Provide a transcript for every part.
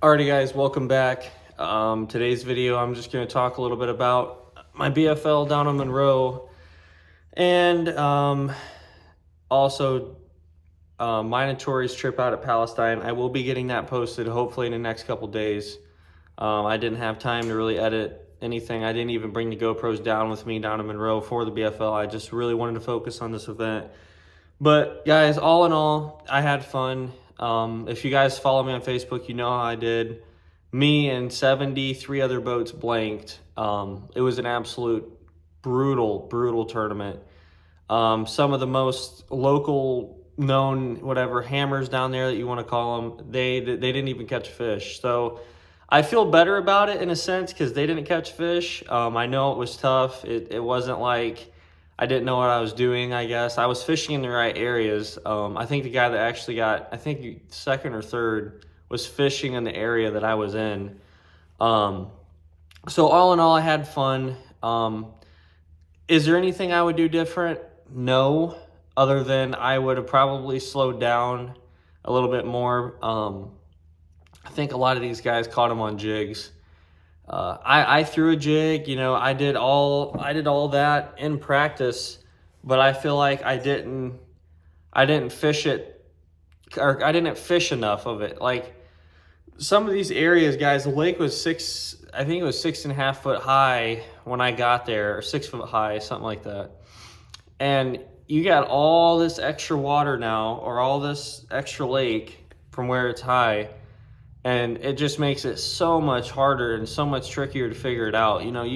Alrighty guys, welcome back. Today's video I'm just going to talk a little bit about my BFL down in Monroe and also mine and Tori's trip out at Palestine. I will be getting that posted hopefully in the next couple days. I didn't have time to really edit anything. I didn't even bring the GoPros down with me down in Monroe for the BFL. I just really wanted to focus on this event. But guys, all in all, I had fun. If you guys follow me on Facebook, you know how I did. Me and 73 other boats blanked. It was an absolute brutal tournament. Some of the most local known whatever hammers down there that you want to call them, they didn't even catch fish. So I feel better about it in a sense because they didn't catch fish. I know it was tough. It wasn't like I didn't know what I was doing, I guess. I was fishing in the right areas. I think the guy that actually got, I think second or third, was fishing in the area that I was in. So all in all, I had fun. Is there anything I would do different? No, other than I would have probably slowed down a little bit more. I think a lot of these guys caught them on jigs. I threw a jig, you know, I did all that in practice, but I feel like I didn't fish it, or I didn't fish enough of it. Like some of these areas, guys, the lake was I think it was 6.5 foot high when I got there, or 6 foot high, something like that. And you got all this extra water now, or all this extra lake from where it's high. And it just makes it so much harder and so much trickier to figure it out. You know,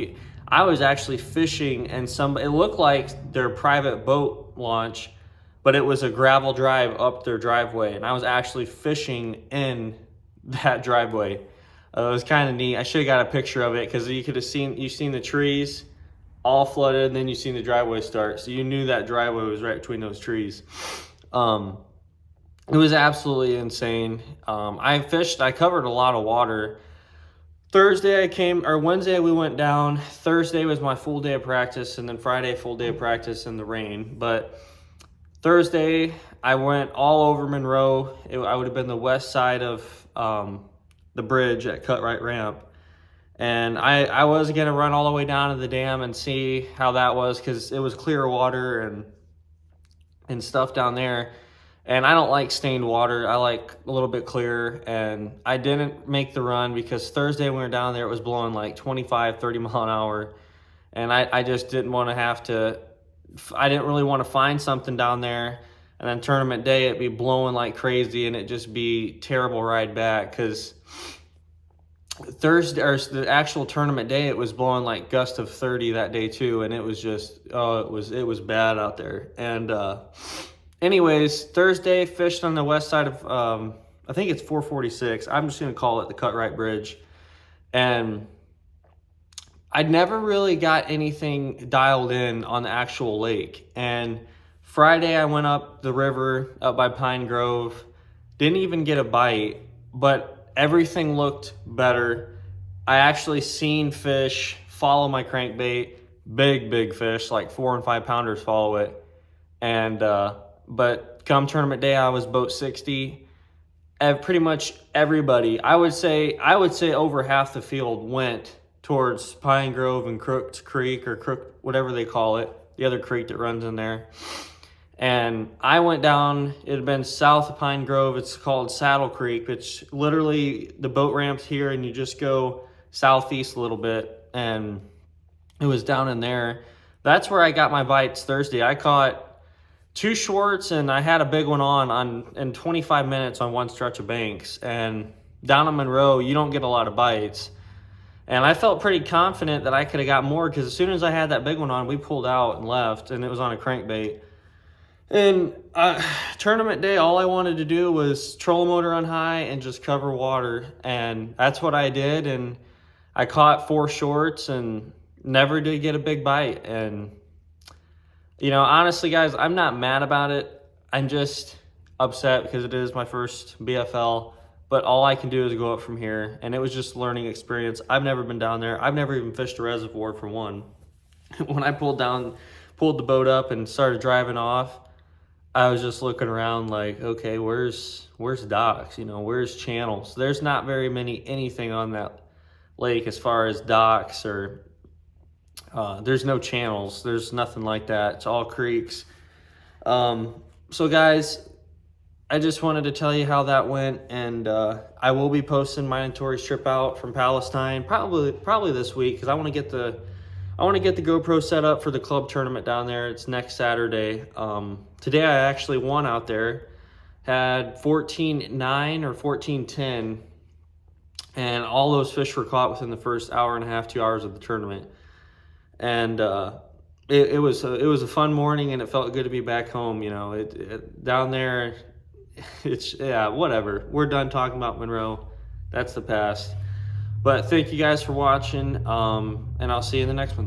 I was actually fishing and it looked like their private boat launch, but it was a gravel drive up their driveway. And I was actually fishing in that driveway. It was kind of neat. I should have got a picture of it because you've seen the trees all flooded, and then you've seen the driveway start. So you knew that driveway was right between those trees. It was absolutely insane. I covered a lot of water. Wednesday we went down. Thursday was my full day of practice, and then Friday full day of practice in the rain. But Thursday I went all over Monroe. I would have been the west side of the bridge at Cut Right Ramp. And I was gonna run all the way down to the dam and see how that was, because it was clear water and stuff down there. And I don't like stained water. I like a little bit clearer. And I didn't make the run because Thursday when we were down there, it was blowing like 25, 30 mile an hour. And I just didn't want to I didn't really want to find something down there. And then tournament day, it'd be blowing like crazy and it'd just be terrible ride back. Because Thursday, or the actual tournament day, it was blowing like gust of 30 that day too. And it was just, it was bad out there. And, anyways, Thursday, fished on the west side of, I think it's 446. I'm just going to call it the Cut Right Bridge. And I'd never really got anything dialed in on the actual lake. And Friday, I went up the river, up by Pine Grove. Didn't even get a bite, but everything looked better. I actually seen fish follow my crankbait. Big fish, like 4 and 5 pounders follow it. And, but come tournament day, I was boat 60. Pretty much everybody, I would say over half the field went towards Pine Grove and Crooked Creek, or Crook, whatever they call it, the other creek that runs in there. And I went down, it had been south of Pine Grove. It's called Saddle Creek. It's literally the boat ramps here, and you just go southeast a little bit, and it was down in there. That's where I got my bites Thursday. I caught 2 shorts, and I had a big one in 25 minutes on one stretch of banks. And down in Monroe, you don't get a lot of bites. And I felt pretty confident that I could have got more, because as soon as I had that big one on, we pulled out and left, and it was on a crankbait. And tournament day, all I wanted to do was trolling motor on high and just cover water. And that's what I did. And I caught 4 shorts and never did get a big bite. And you know, honestly, guys, I'm not mad about it. I'm just upset because it is my first BFL, but all I can do is go up from here, and it was just a learning experience. I've never been down there. I've never even fished a reservoir, for one. When I pulled the boat up and started driving off, I was just looking around like, okay, where's docks? You know, where's channels? There's not very many anything on that lake as far as docks or there's no channels. There's nothing like that. It's all creeks. So guys, I just wanted to tell you how that went, and I will be posting my Tori's trip out from Palestine probably this week because I want to get the GoPro set up for the club tournament down there. It's next Saturday. Today I actually won out there, had 14.9 or 14.10, and all those fish were caught within the first hour and a half, 2 hours of the tournament. And it was a fun morning, and it felt good to be back home. You know, down there, it's yeah, whatever. We're done talking about Monroe. That's the past. But thank you guys for watching, and I'll see you in the next one.